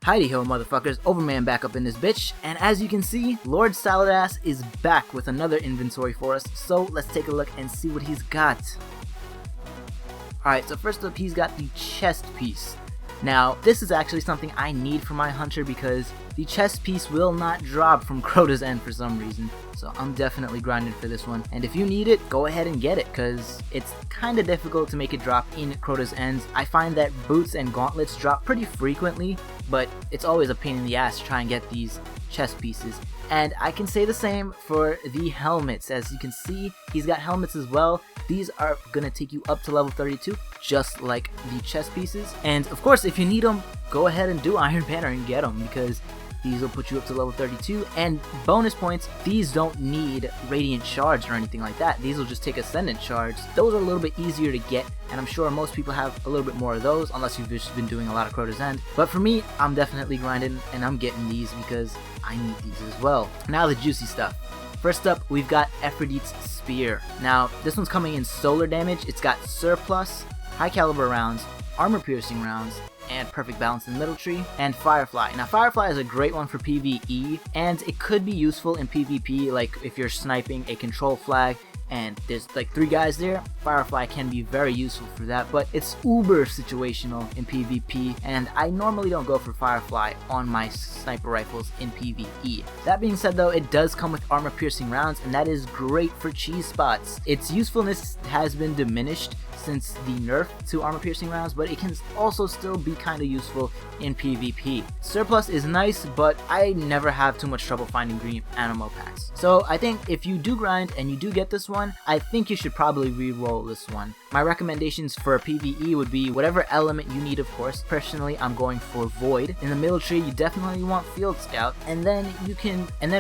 Heidi ho motherfuckers, Overman back up in this bitch, and as you can see, Lord Saladass is back with another inventory for us, so let's take a look and see what he's got. Alright, so first up he's got the chest piece. Now, this is actually something I need for my hunter because the chest piece will not drop from Crota's End for some reason, so I'm definitely grinding for this one. And if you need it, go ahead and get it, because it's kind of difficult to make it drop in Crota's End. I find that boots and gauntlets drop pretty frequently, but it's always a pain in the ass to try and get these chest pieces. And I can say the same for the helmets. As you can see, he's got helmets as well. These are gonna take you up to level 32, just like the chest pieces. And of course, if you need them, go ahead and do Iron Banner and get them, because these will put you up to level 32. And bonus points, these don't need Radiant Shards or anything like that. These will just take Ascendant Shards. Those are a little bit easier to get, and I'm sure most people have a little bit more of those, unless you've just been doing a lot of Crota's End. But for me, I'm definitely grinding, and I'm getting these because I need these as well. Now the juicy stuff. First up, we've got Efrideet's Spear. Now, this one's coming in solar damage. It's got surplus, high caliber rounds, armor piercing rounds, and perfect balance in the middle tree, and Firefly. Now, Firefly is a great one for PvE, and it could be useful in PvP, like if you're sniping a control flag and there's like 3 guys there. Firefly can be very useful for that, but it's uber situational in PvP, and I normally don't go for Firefly on my sniper rifles in PvE. That being said though, it does come with armor piercing rounds, and that is great for cheese spots. Its usefulness has been diminished since the nerf to armor piercing rounds, but it can also still be kind of useful in PvP. Surplus is nice, but I never have too much trouble finding green animal packs. So I think if you do grind and you do get this one, I think you should probably re-roll this one. My recommendations for PvE would be whatever element you need, of course. Personally, I'm going for Void. In the middle tree, you definitely want Field Scout, and then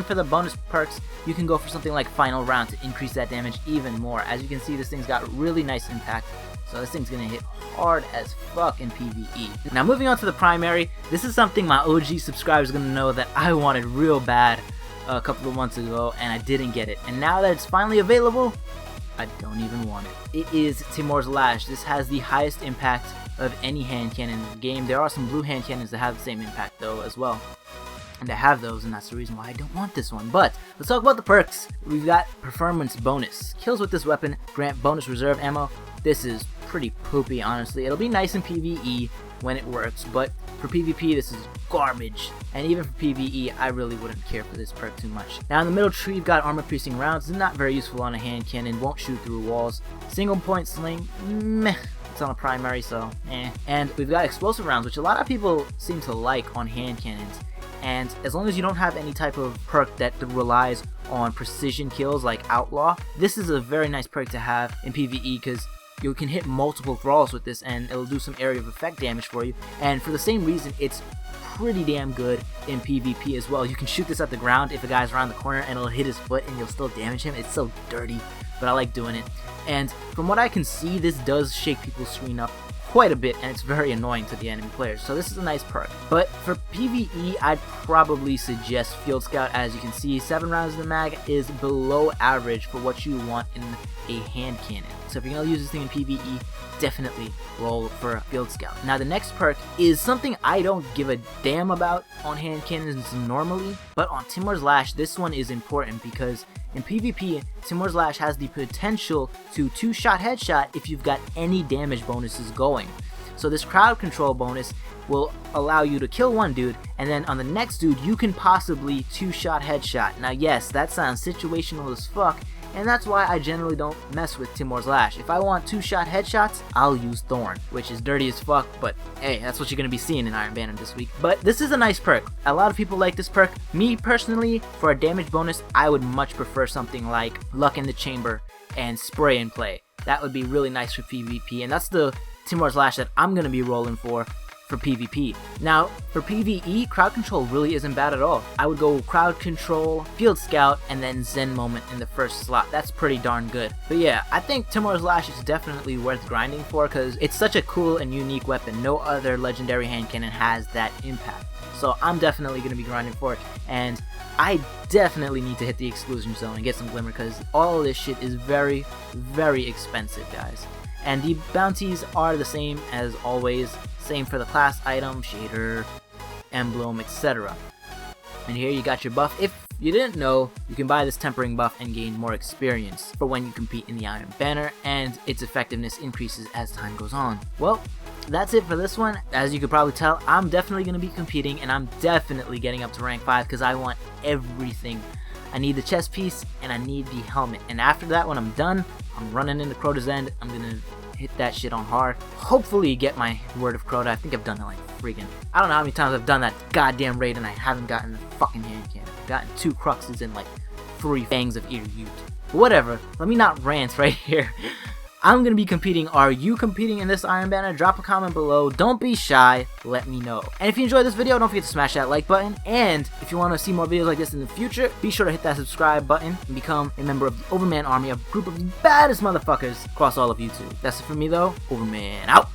for the bonus perks, you can go for something like Final Round to increase that damage even more. As you can see, this thing's got really nice impact, so this thing's gonna hit hard as fuck in PvE. Now moving on to the primary, this is something my OG subscribers are gonna know that I wanted real bad a couple of months ago, and I didn't get it. And now that it's finally available, I don't even want it. It is Timur's Lash. This has the highest impact of any hand cannon in the game. There are some blue hand cannons that have the same impact though as well, and I have those, and that's the reason why I don't want this one. But let's talk about the perks. We've got Performance Bonus. Kills with this weapon grant bonus reserve ammo. This is pretty poopy, honestly. It'll be nice in PvE when it works, but for PvP this is garbage, and even for PvE I really wouldn't care for this perk too much. Now in the middle tree, you've got armor piercing rounds. It's not very useful on a hand cannon, won't shoot through walls. Single point sling, meh. It's on a primary, so eh. And we've got explosive rounds, which a lot of people seem to like on hand cannons. And as long as you don't have any type of perk that relies on precision kills like Outlaw, this is a very nice perk to have in PvE, because you can hit multiple thralls with this and it'll do some area of effect damage for you. And for the same reason, it's pretty damn good in PvP as well. You can shoot this at the ground if a guy's around the corner and it'll hit his foot and you'll still damage him. It's so dirty, but I like doing it. And from what I can see, this does shake people's screen up quite a bit, and it's very annoying to the enemy players, so this is a nice perk. But for PvE, I'd probably suggest Field Scout. As you can see, 7 rounds in the mag is below average for what you want in a hand cannon. So if you're going to use this thing in PvE, definitely roll for a Field Scout. Now the next perk is something I don't give a damn about on hand cannons normally, but on Timur's Lash, this one is important because in PvP, Timur's Lash has the potential to 2-shot headshot if you've got any damage bonuses going. So this crowd control bonus will allow you to kill one dude, and then on the next dude you can possibly 2-shot headshot. Now yes, that sounds situational as fuck, and that's why I generally don't mess with Timur's Lash. If I want 2-shot headshots, I'll use Thorn, which is dirty as fuck, but hey, that's what you're gonna be seeing in Iron Banner this week. But this is a nice perk. A lot of people like this perk. Me personally, for a damage bonus, I would much prefer something like Luck in the Chamber and Spray and Play. That would be really nice for PvP, and that's the Timur's Lash that I'm gonna be rolling for PvP. Now, for PvE, crowd control really isn't bad at all. I would go crowd control, Field Scout, and then Zen Moment in the first slot. That's pretty darn good. But yeah, I think Timur's Lash is definitely worth grinding for because it's such a cool and unique weapon. No other legendary hand cannon has that impact. So I'm definitely going to be grinding for it, and I definitely need to hit the exclusion zone and get some glimmer because all of this shit is very, very expensive, guys. And the bounties are the same as always. Same for the class item, shader, emblem, etc. And here you got your buff. If you didn't know, you can buy this tempering buff and gain more experience for when you compete in the Iron Banner, and its effectiveness increases as time goes on. Well, that's it for this one. As you could probably tell, I'm definitely going to be competing, and I'm definitely getting up to rank 5 because I want everything. I need the chest piece, and I need the helmet. And after that, when I'm done, I'm running into Crota's End. I'm going to hit that shit on hard. Hopefully get my Word of Crota. I think I've done it like freaking, I don't know how many times I've done that goddamn raid and I haven't gotten the fucking hand cannon. I've gotten 2 Cruxes and like 3 Fangs of Efrideet. Whatever, let me not rant right here. I'm gonna be competing. Are you competing in this Iron Banner? Drop a comment below. Don't be shy. Let me know. And if you enjoyed this video, don't forget to smash that like button. And if you want to see more videos like this in the future, be sure to hit that subscribe button and become a member of the Overman Army, a group of the baddest motherfuckers across all of YouTube. That's it for me though. Overman out.